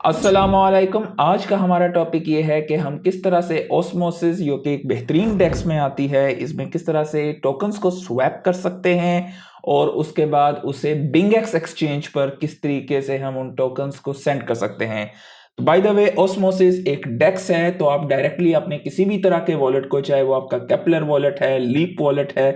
अस्सलामुअलैकुम। आज का हमारा टॉपिक ये है कि हम किस तरह से ऑस्मोसिस जो कि एक बेहतरीन डेक्स में आती है, इसमें किस तरह से टोकन्स को स्वैप कर सकते हैं और उसके बाद उसे बिंगेक्स एक्सचेंज पर किस तरीके से हम उन टोकन्स को सेंड कर सकते हैं। तो बाय द वे ऑस्मोसिस एक डेक्स है, तो आप डायरेक्टली अपने किसी भी तरह के वॉलेट को, चाहे वो आपका केपलर वॉलेट है, लीप वॉलेट है,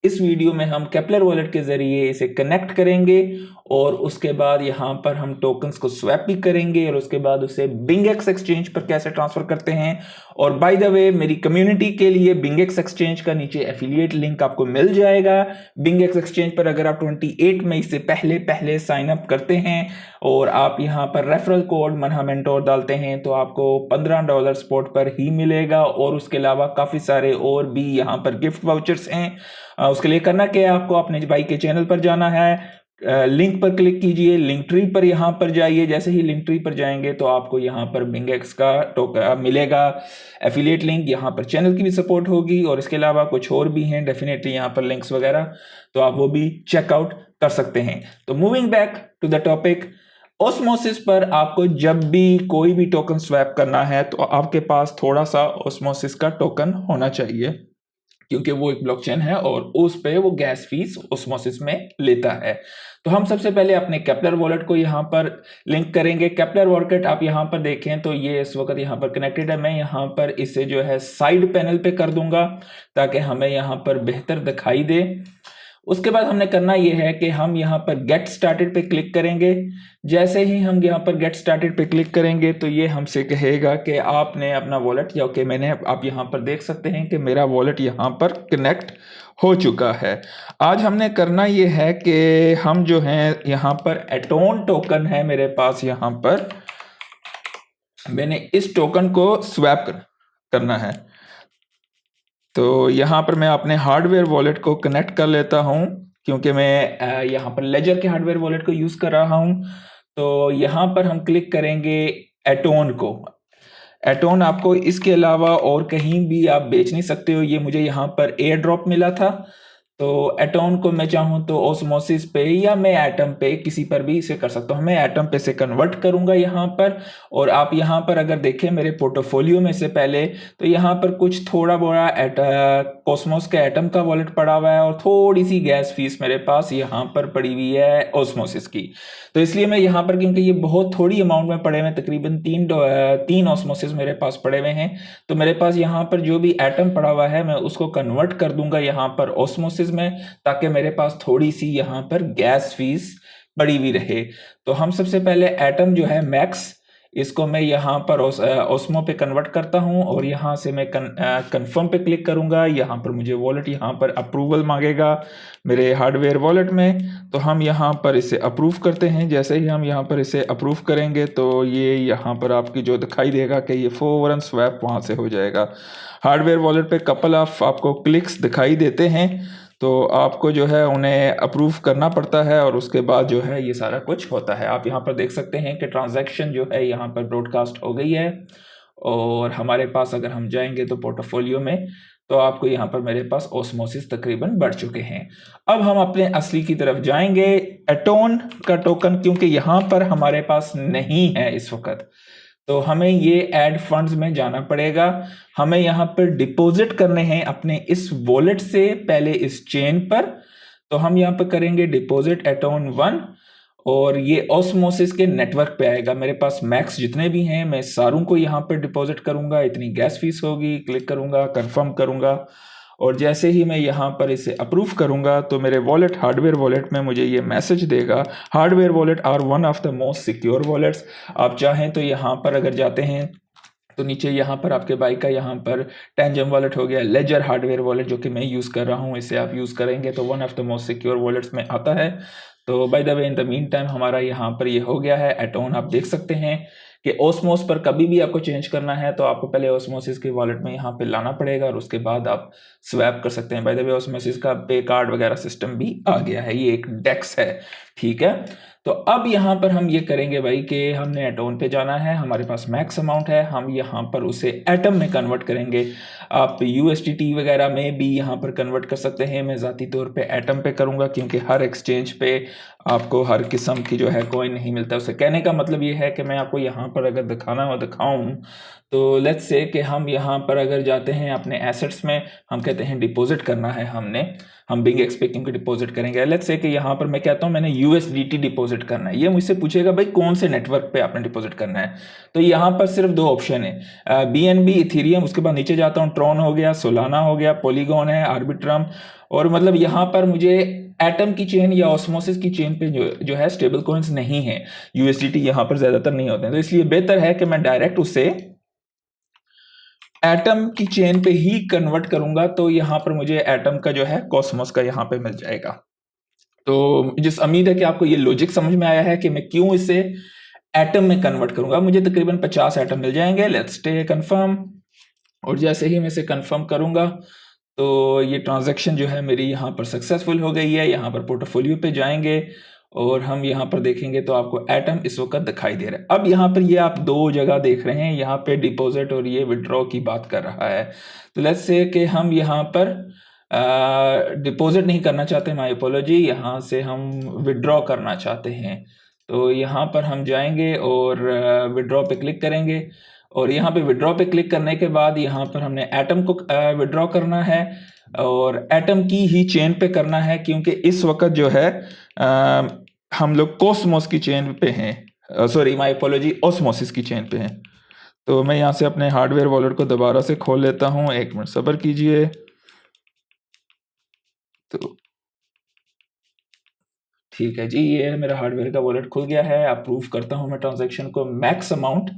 इस वीडियो में हम केपलर वॉलेट के जरिए इसे कनेक्ट करेंगे और उसके बाद यहाँ पर हम टोकन्स को स्वैप भी करेंगे और उसके बाद उसे बिंगेक्स एक्सचेंज पर कैसे ट्रांसफर करते हैं। और बाय द वे मेरी कम्युनिटी के लिए बिंगेक्स एक्सचेंज का नीचे एफिलिएट लिंक आपको मिल जाएगा। बिंगेक्स एक्सचेंज पर अगर आप 28 मई से पहले पहले साइन अप करते हैं और आप यहाँ पर रेफरल कोड मनहा मेंटोर डालते हैं तो आपको $15 स्पॉट पर ही मिलेगा और उसके अलावा काफ़ी सारे और भी यहाँ पर गिफ्ट वाउचर्स हैं। उसके लिए करना क्या है, आपको अपने भाई के चैनल पर जाना है, लिंक पर क्लिक कीजिए, लिंक ट्री पर यहाँ पर जाइए। जैसे ही लिंक ट्री पर जाएंगे तो आपको यहाँ पर बिंगेक्स का टोकन मिलेगा, एफिलिएट लिंक। यहाँ पर चैनल की भी सपोर्ट होगी और इसके अलावा कुछ और भी हैं डेफिनेटली यहाँ पर लिंक्स वगैरह, तो आप वो भी चेकआउट कर सकते हैं। तो moving back to the topic, osmosis पर आपको जब भी कोई भी टोकन स्वैप करना है तो आपके पास थोड़ा सा ऑस्मोसिस का टोकन होना चाहिए, क्योंकि वो एक ब्लॉकचेन है और उस पे वो गैस फीस ऑस्मोसिस में लेता है। तो हम सबसे पहले अपने केपलर वॉलेट को यहाँ पर लिंक करेंगे। केपलर वॉलेट आप यहाँ पर देखें तो ये इस वक्त यहाँ पर कनेक्टेड है। मैं यहाँ पर इसे जो है साइड पैनल पे कर दूंगा ताकि हमें यहाँ पर बेहतर दिखाई दे। उसके बाद हमने करना ये है कि हम यहाँ पर गेट स्टार्टेड पे क्लिक करेंगे। जैसे ही हम यहाँ पर गेट स्टार्टेड पे क्लिक करेंगे तो ये हमसे कहेगा कि आपने अपना वॉलेट या कि मैंने, आप यहाँ पर देख सकते हैं कि मेरा वॉलेट यहाँ पर कनेक्ट हो चुका है। आज हमने करना ये है कि हम जो हैं यहाँ पर एटोन टोकन है मेरे पास, यहाँ पर मैंने इस टोकन को स्वैप करना है। तो यहाँ पर मैं अपने हार्डवेयर वॉलेट को कनेक्ट कर लेता हूँ, क्योंकि मैं यहाँ पर लेजर के हार्डवेयर वॉलेट को यूज़ कर रहा हूँ। तो यहाँ पर हम क्लिक करेंगे एटोन को। एटोन आपको इसके अलावा और कहीं भी आप बेच नहीं सकते हो, ये मुझे यहाँ पर एयर ड्रॉप मिला था। तो एटोन को मैं चाहूँ तो ऑस्मोसिस पे या मैं एटम पे किसी पर भी इसे कर सकता हूँ। मैं एटम पे से कन्वर्ट करूँगा यहाँ पर। और आप यहाँ पर अगर देखें मेरे पोर्टफोलियो में से पहले, तो यहाँ पर कुछ थोड़ा बड़ा कॉस्मोस के एटम का वॉलेट पड़ा हुआ है और थोड़ी सी गैस फीस मेरे पास यहाँ पर पड़ी हुई है ऑस्मोसिस की। तो इसलिए मैं यहाँ पर, क्योंकि ये बहुत थोड़ी अमाउंट में पड़े हुए, तकरीबन तीन ऑस्मोसिस मेरे पास पड़े हुए हैं, तो मेरे पास यहाँ पर जो भी एटम पड़ा हुआ है मैं उसको कन्वर्ट कर दूंगा यहाँ पर ऑस्मोसिस में, ताकि मेरे पास थोड़ी सी यहाँ पर गैस फीस पड़ी हुई रहे। तो हम सबसे पहले एटम जो है मैक्स, इसको मैं यहाँ पर ऑस्मो पे कन्वर्ट करता हूँ और यहाँ से मैं कन्फर्म पे क्लिक करूँगा। यहाँ पर मुझे वॉलेट यहाँ पर अप्रूवल मांगेगा मेरे हार्डवेयर वॉलेट में, तो हम यहाँ पर इसे अप्रूव करते हैं। जैसे ही हम यहाँ पर इसे अप्रूव करेंगे तो ये यहाँ पर आपकी जो दिखाई देगा कि ये फौरन स्वैप वहाँ से हो जाएगा। हार्डवेयर वॉलेट पे कपल ऑफ आपको क्लिक्स दिखाई देते हैं, तो आपको जो है उन्हें अप्रूव करना पड़ता है और उसके बाद जो है ये सारा कुछ होता है। आप यहाँ पर देख सकते हैं कि ट्रांजैक्शन जो है यहाँ पर ब्रॉडकास्ट हो गई है और हमारे पास अगर हम जाएंगे तो पोर्टफोलियो में, तो आपको यहाँ पर मेरे पास ऑस्मोसिस तकरीबन बढ़ चुके हैं। अब हम अपने असली की तरफ जाएंगे, एटोन का टोकन, क्योंकि यहाँ पर हमारे पास नहीं है इस वक्त, तो हमें ये ऐड फंड्स में जाना पड़ेगा। हमें यहाँ पर डिपॉजिट करने हैं अपने इस वॉलेट से पहले इस चेन पर। तो हम यहाँ पर करेंगे डिपॉजिट एटोन 1 और ये ऑस्मोसिस के नेटवर्क पे आएगा। मेरे पास मैक्स जितने भी हैं मैं सारों को यहाँ पर डिपॉजिट करूंगा, इतनी गैस फीस होगी, क्लिक करूंगा, कंफर्म करूंगा और जैसे ही मैं यहाँ पर इसे अप्रूव करूंगा तो मेरे वॉलेट, हार्डवेयर वॉलेट में मुझे ये मैसेज देगा, hardware wallet are one of the most secure wallets. आप चाहें तो यहाँ पर अगर जाते हैं तो नीचे यहाँ पर आपके भाई का यहाँ पर टेंजम वॉलेट हो गया, लेजर हार्डवेयर वॉलेट जो कि मैं यूज़ कर रहा हूँ, इसे आप यूज़ करेंगे तो one of the most secure wallets में आता है। तो by the way in the mean time हमारा यहाँ पर ये हो गया है एटोन। आप देख सकते हैं कि ऑस्मोस पर कभी भी आपको चेंज करना है तो आपको पहले ऑस्मोसिस के वॉलेट में यहाँ पे लाना पड़ेगा और उसके बाद आप स्वैप कर सकते हैं। बाय द वे ऑस्मोसिस का पे कार्ड वगैरह सिस्टम भी आ गया है, ये एक डेक्स है, ठीक है। तो अब यहाँ पर हम ये करेंगे भाई कि हमने एटोन पे जाना है, हमारे पास मैक्स अमाउंट है, हम यहाँ पर उसे एटम में कन्वर्ट करेंगे। आप USDT वगैरह में भी यहाँ पर कन्वर्ट कर सकते हैं, मैं ज़ाती तौर पे एटम पे करूँगा क्योंकि हर एक्सचेंज पे आपको हर किस्म की जो है कॉइन नहीं मिलता। उसे कहने का मतलब ये है कि मैं आपको यहाँ पर अगर दिखाना हो दिखाऊँ, तो लेट्स से कि हम यहाँ पर अगर जाते हैं अपने एसेट्स में, हम कहते हैं डिपॉजिट करना है हमने, हम बिंगेक्स पे क्योंकि डिपॉजिट करेंगे। लेट्स से कि यहाँ पर मैं कहता हूँ मैंने यूएसडीटी डिपॉजिट करना है। ये मुझसे पूछेगा भाई कौन से नेटवर्क पे आपने डिपॉजिट करना है। तो यहाँ पर सिर्फ 2 ऑप्शन है, बीएनबी, इथेरियम, उसके बाद नीचे जाता हूँ ट्रॉन हो गया, सोलाना हो गया, पॉलीगॉन है, आर्बिट्रम, और मतलब यहाँ पर मुझे एटम की चेन या ऑस्मोसिस की चेन पे जो है स्टेबल कॉइन्स नहीं है, यूएसडीटी यहाँ पर ज्यादातर नहीं होते हैं। तो इसलिए बेहतर है कि मैं डायरेक्ट उसे एटम की चेन पे ही कन्वर्ट करूंगा। तो यहाँ पर मुझे एटम का जो है कॉस्मोस का यहाँ पे मिल जाएगा। तो जिस उम्मीद है कि आपको ये लॉजिक समझ में आया है कि मैं क्यों इसे एटम में कन्वर्ट करूंगा। मुझे तकरीबन 50 एटम मिल जाएंगे। लेट्स टेक कंफर्म, और जैसे ही मैं इसे कंफर्म करूंगा तो ये ट्रांजैक्शन जो है मेरी यहाँ पर सक्सेसफुल हो गई है। यहाँ पर पोर्टफोलियो पे जाएंगे और हम यहाँ पर देखेंगे तो आपको एटम इस वक्त दिखाई दे रहा है। अब यहाँ पर ये आप 2 जगह देख रहे हैं, यहाँ पे डिपॉजिट और ये विड्रॉ की बात कर रहा है। तो लेट्स से कि हम यहाँ पर डिपॉजिट नहीं करना चाहते, माय अपोलॉजी, यहाँ से हम विड्रॉ करना चाहते हैं। तो यहाँ पर हम जाएंगे और विड्रॉ पे क्लिक करेंगे, और यहाँ पे विड्रॉ पे क्लिक करने के बाद यहाँ पर हमने एटम को विड्रॉ करना है, और एटम की ही चेन पे करना है, क्योंकि इस वक्त जो है हम लोग कॉस्मोस की चेन पे हैं, सॉरी माय अपोलॉजी, ऑस्मोसिस की चेन पे हैं। तो मैं यहाँ से अपने हार्डवेयर वॉलेट को दोबारा से खोल लेता हूँ, 1 मिनट सब्र कीजिए। तो ठीक है जी, ये मेरा हार्डवेयर का वॉलेट खुल गया है। अप्रूव करता हूँ मैं ट्रांजैक्शन को। मैक्स अमाउंट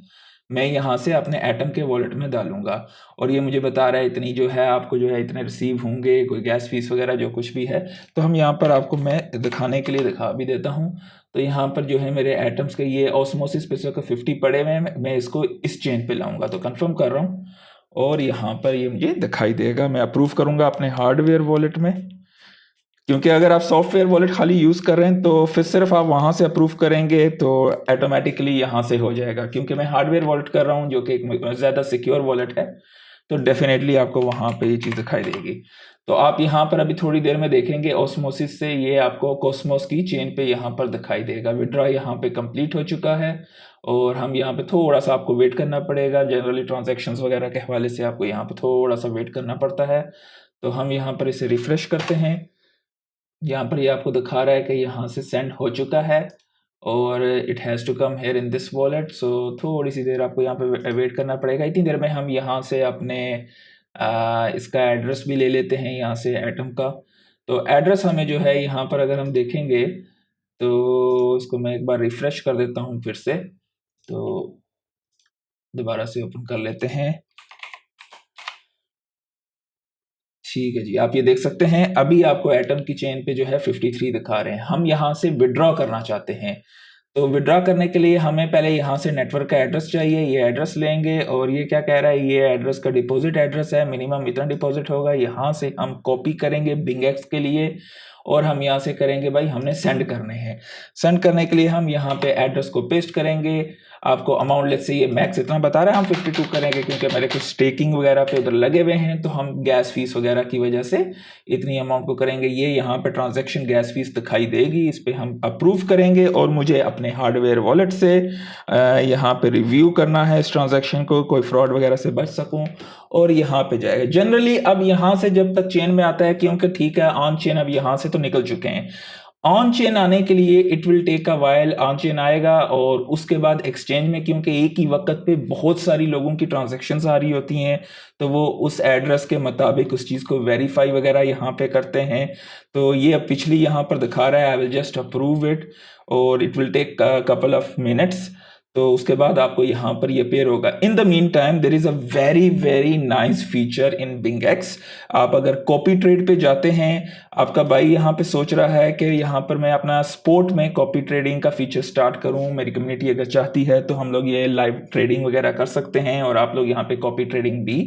मैं यहाँ से अपने एटम के वॉलेट में डालूंगा, और ये मुझे बता रहा है इतनी जो है आपको जो है इतने रिसीव होंगे, कोई गैस फीस वगैरह जो कुछ भी है। तो हम यहाँ पर आपको मैं दिखाने के लिए दिखा भी देता हूँ। तो यहाँ पर जो है मेरे एटम्स के ये ऑस्मोसिस पे 50 पड़े हुए हैं, मैं इसको इस चेन पे लाऊंगा। तो कंफर्म कर रहा हूँ, और यहाँ पर ये मुझे दिखाई देगा। मैं अप्रूव करूंगा अपने हार्डवेयर वॉलेट में, क्योंकि अगर आप सॉफ्टवेयर वॉलेट खाली यूज़ कर रहे हैं तो फिर सिर्फ आप वहाँ से अप्रूव करेंगे तो ऑटोमेटिकली यहाँ से हो जाएगा। क्योंकि मैं हार्डवेयर वॉलेट कर रहा हूँ जो कि एक ज़्यादा सिक्योर वॉलेट है, तो डेफिनेटली आपको वहाँ पे ये चीज़ दिखाई देगी। तो आप यहाँ पर अभी थोड़ी देर में देखेंगे ऑस्मोसिस से ये आपको कॉस्मोस की चेन पे यहाँ पर दिखाई देगा। विड्रॉ यहाँ पे कंप्लीट हो चुका है, और हम यहाँ पे थोड़ा सा आपको वेट करना पड़ेगा। जनरली ट्रांजैक्शंस वगैरह के हवाले से आपको यहाँ पे थोड़ा सा वेट करना पड़ता है। तो हम यहाँ पर इसे रिफ्रेश करते हैं। यहाँ पर ये आपको दिखा रहा है कि यहाँ से सेंड हो चुका है, और it has to come here in this wallet. So थोड़ी सी देर आपको यहाँ पे वेट करना पड़ेगा। इतनी देर में हम यहाँ से अपने इसका एड्रेस भी ले लेते हैं यहाँ से एटम का। तो एड्रेस हमें जो है यहाँ पर अगर हम देखेंगे तो इसको मैं एक बार रिफ्रेश कर देता हूँ फिर से, तो दोबारा से ओपन कर लेते हैं। ठीक है जी, आप ये देख सकते हैं अभी आपको एटम की चेन पे जो है 53 दिखा रहे हैं। हम यहाँ से विड्रॉ करना चाहते हैं, तो विड्रॉ करने के लिए हमें पहले यहाँ से नेटवर्क का एड्रेस चाहिए। ये एड्रेस लेंगे, और ये क्या कह रहा है, ये एड्रेस का डिपॉजिट एड्रेस है, मिनिमम इतना डिपॉजिट होगा। यहाँ से हम कॉपी करेंगे बिंगेक्स के लिए, और हम यहाँ से करेंगे भाई हमने सेंड करने हैं। सेंड करने के लिए हम यहाँ पे एड्रेस को पेस्ट करेंगे। आपको अमाउंट लेट्स से ये मैक्स इतना बता रहा है, हम 52 करेंगे क्योंकि मेरे कुछ स्टेकिंग वगैरह पे उधर लगे हुए हैं, तो हम गैस फीस वगैरह की वजह से इतनी अमाउंट को करेंगे। ये यहाँ पे ट्रांजैक्शन गैस फीस दिखाई देगी, इस पे हम अप्रूव करेंगे, और मुझे अपने हार्डवेयर वॉलेट से यहाँ पे रिव्यू करना है इस ट्रांजैक्शन को, कोई फ्रॉड वगैरह से बच सकूँ, और यहाँ पे जाएगा। जनरली अब यहाँ से जब तक चेन में आता है, क्योंकि ठीक है ऑन चेन अब यहाँ से तो निकल चुके हैं, ऑन चेन आने के लिए it will take a while. On chain आएगा, और उसके बाद एक्सचेंज में, क्योंकि एक ही वक्त पे बहुत सारी लोगों की ट्रांजैक्शंस आ रही होती हैं, तो वो उस एड्रेस के मुताबिक उस चीज़ को वेरीफाई वगैरह यहाँ पे करते हैं। तो ये अब पिछली यहाँ पर दिखा रहा है, I will just approve it, और it will take couple of minutes. तो उसके बाद आपको यहाँ पर ये पेयर होगा। In the mean time there is a very very nice feature in BingX. आप अगर कॉपी ट्रेड पे जाते हैं, आपका भाई यहाँ पे सोच रहा है कि यहाँ पर मैं अपना स्पोर्ट में कॉपी ट्रेडिंग का फीचर स्टार्ट करूँ, मेरी कम्युनिटी अगर चाहती है तो हम लोग ये लाइव ट्रेडिंग वगैरह कर सकते हैं, और आप लोग यहाँ पे कॉपी ट्रेडिंग भी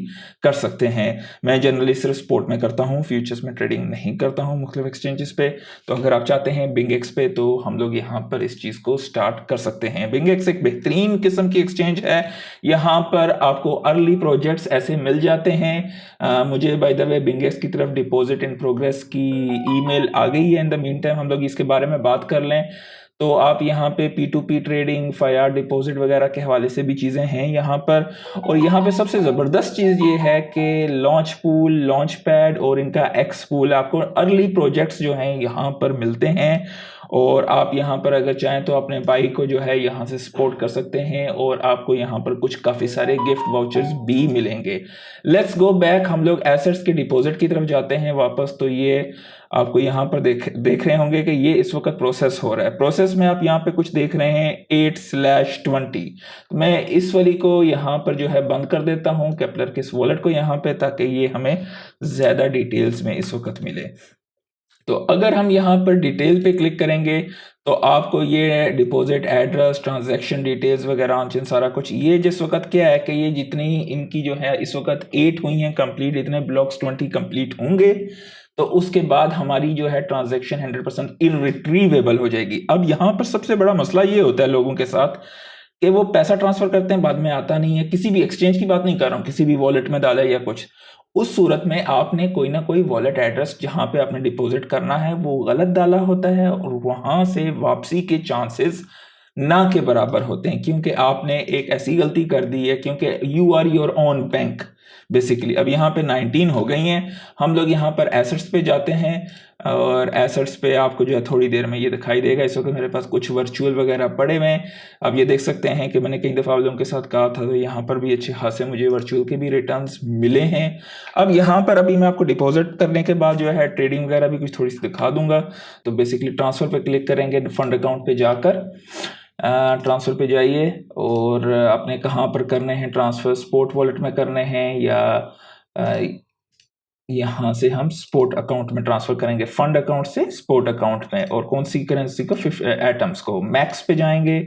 कर सकते हैं। मैं जनरली सिर्फ स्पोर्ट में करता हूँ, फ्यूचर्स में ट्रेडिंग नहीं करता हूँ मुख्तलिफ एक्सचेंजेस पे। तो अगर आप चाहते हैं बिंगेक्स पे, तो हम लोग यहाँ पर इस चीज़ को स्टार्ट कर सकते हैं। बिंगेक्स एक बेहतरीन किस्म की एक्सचेंज है। यहाँ पर आपको अर्ली प्रोजेक्ट्स ऐसे मिल जाते हैं। मुझे बाय द वे बिंगेक्स की तरफ डिपॉजिट इन प्रोग्रेस की ईमेल आ गई है। इन द मीन टाइम हम लोग इसके बारे में बात कर लें तो आप यहाँ पे P2P ट्रेडिंग, फायर डिपॉजिट वगैरह के हवाले से भी चीज़ें हैं यहाँ पर। और यहाँ पे सबसे ज़बरदस्त चीज़ ये है कि लॉन्च पूल, लॉन्च पैड और इनका एक्स पूल, आपको अर्ली प्रोजेक्ट्स जो हैं यहाँ पर मिलते हैं। और आप यहाँ पर अगर चाहें तो अपने भाई को जो है यहाँ से सपोर्ट कर सकते हैं और आपको यहाँ पर कुछ काफ़ी सारे गिफ्ट वाउचर्स भी मिलेंगे। लेट्स गो बैक, हम लोग एसेट्स के डिपॉजिट की तरफ जाते हैं वापस। तो ये आपको यहाँ पर देख रहे होंगे कि ये इस वक्त प्रोसेस हो रहा है। प्रोसेस में आप यहाँ पे कुछ देख रहे हैं 8/20। तो मैं इस वाली को यहाँ पर जो है बंद कर देता हूँ, केपलर किस वॉलेट को यहाँ पे, ताकि ये हमें ज़्यादा डिटेल्स में इस वक्त मिले। तो अगर हम यहाँ पर डिटेल पे क्लिक करेंगे तो आपको ये डिपॉजिट एड्रेस, ट्रांजैक्शन डिटेल्स वगैरह ऑन सारा कुछ, ये जिस वक्त क्या है कि ये जितनी इनकी जो है इस वक्त 8 हुई हैं कंप्लीट, इतने ब्लॉक्स 20 कंप्लीट होंगे तो उसके बाद हमारी जो है ट्रांजैक्शन 100% इररिट्रीवेबल हो जाएगी। अब यहाँ पर सबसे बड़ा मसला ये होता है लोगों के साथ कि वो पैसा ट्रांसफर करते हैं, बाद में आता नहीं है। किसी भी एक्सचेंज की बात नहीं कर रहा हूँ, किसी भी वॉलेट में डाला या कुछ, उस सूरत में आपने कोई ना कोई वॉलेट एड्रेस जहां पे आपने डिपॉजिट करना है वो गलत डाला होता है और वहां से वापसी के चांसेस ना के बराबर होते हैं, क्योंकि आपने एक ऐसी गलती कर दी है, क्योंकि you are your own bank basically. अब यहाँ पे 19 हो गई हैं। हम लोग यहाँ पर एसेट्स पे जाते हैं और एसेट्स पे आपको जो है थोड़ी देर में ये दिखाई देगा। इस वक्त मेरे पास कुछ वर्चुअल वगैरह पड़े हुए हैं। अब ये देख सकते हैं कि मैंने कई दफ़ा आप लोगों के साथ कहा था, तो यहाँ पर भी अच्छे खासे मुझे वर्चुअल के भी रिटर्न्स मिले हैं। अब यहाँ पर अभी मैं आपको डिपॉजिट करने के बाद जो है ट्रेडिंग वगैरह भी कुछ थोड़ी सी दिखा दूंगा। तो बेसिकली ट्रांसफ़र पे क्लिक करेंगे, फंड अकाउंट पे जाकर ट्रांसफ़र पे जाइए और आपने कहाँ पर करने हैं ट्रांसफ़र, स्पोर्ट वॉलेट में करने हैं या यहाँ से हम स्पोर्ट अकाउंट में ट्रांसफ़र करेंगे, फंड अकाउंट से स्पोर्ट अकाउंट में। और कौन सी करेंसी को, एटम्स को। मैक्स पे जाएंगे,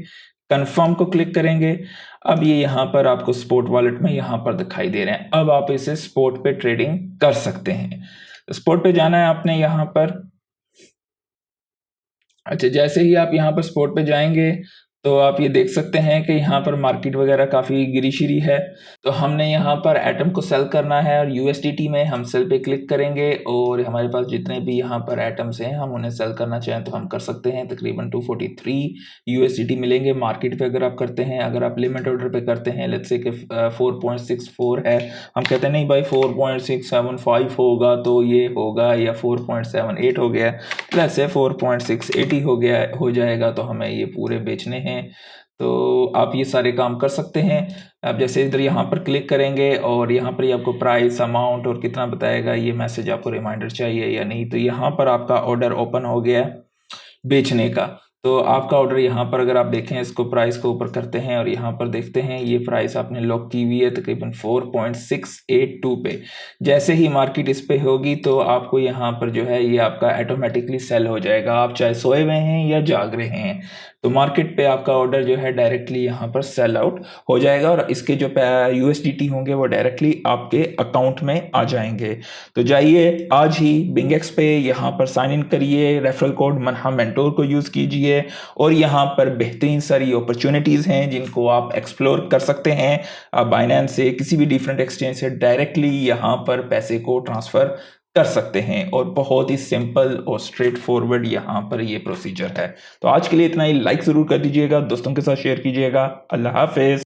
कंफर्म को क्लिक करेंगे। अब ये यहाँ पर आपको स्पोर्ट वॉलेट में यहाँ पर दिखाई दे रहे हैं। अब आप इसे स्पोर्ट पे ट्रेडिंग कर सकते हैं। स्पोर्ट पे जाना है आपने यहाँ पर। अच्छा, जैसे ही आप यहाँ पर स्पोर्ट पे जाएंगे तो आप ये देख सकते हैं कि यहाँ पर मार्केट वगैरह काफ़ी गिरी शिरी है। तो हमने यहाँ पर एटम को सेल करना है और USDT में हम सेल पे क्लिक करेंगे और हमारे पास जितने भी यहाँ पर एटम्स हैं हम उन्हें सेल करना चाहें तो हम कर सकते हैं। तकरीबन 243 USDT मिलेंगे मार्केट पे अगर आप करते हैं। अगर आप लिमिट ऑर्डर पे करते हैं, लेट्स से कि 4.64 है, हम कहते हैं नहीं भाई 4.675 होगा तो ये होगा, या 4.78 हो गया, लेट्स से 4.680 हो गया, हो जाएगा, तो हमें ये पूरे बेचने हैं। तो आप ये सारे काम कर सकते हैं। अब जैसे इधर यहाँ पर क्लिक करेंगे और यहाँ पर ही आपको प्राइस, अमाउंट और कितना बताएगा, ये मैसेज आपको रिमाइंडर चाहिए या नहीं। तो यहाँ पर आपका ऑर्डर ओपन हो गया बेचने का। तो आपका ऑर्डर यहाँ पर अगर आप देखें, इसको प्राइस को ऊपर करते हैं और यहाँ पर देखते हैं ये प्राइस आपने लॉक की हुई है तकरीबन 4.682 पे। जैसे ही मार्केट इस पे होगी तो आपको यहाँ पर जो है ये आपका ऑटोमेटिकली सेल हो जाएगा, आप चाहे सोए हुए हैं या जाग रहे हैं। तो मार्केट पे आपका ऑर्डर जो है डायरेक्टली यहाँ पर सेल आउट हो जाएगा और इसके जो USDT होंगे वो डायरेक्टली आपके अकाउंट में आ जाएंगे। तो जाइए आज ही बिंगेक्स पे यहाँ पर साइन इन करिए, रेफरल कोड मनहा मेंटोर को यूज़ कीजिए और यहाँ पर बेहतरीन सारी अपॉर्चुनिटीज़ हैं जिनको आप एक्सप्लोर कर सकते हैं। आप बाइनेंस से, किसी भी डिफरेंट एक्सचेंज से डायरेक्टली यहाँ पर पैसे को ट्रांसफ़र कर सकते हैं और बहुत ही सिंपल और स्ट्रेट फॉरवर्ड यहाँ पर ये प्रोसीजर है। तो आज के लिए इतना ही। लाइक ज़रूर कर दीजिएगा, दोस्तों के साथ शेयर कीजिएगा। अल्लाह हाफिज़।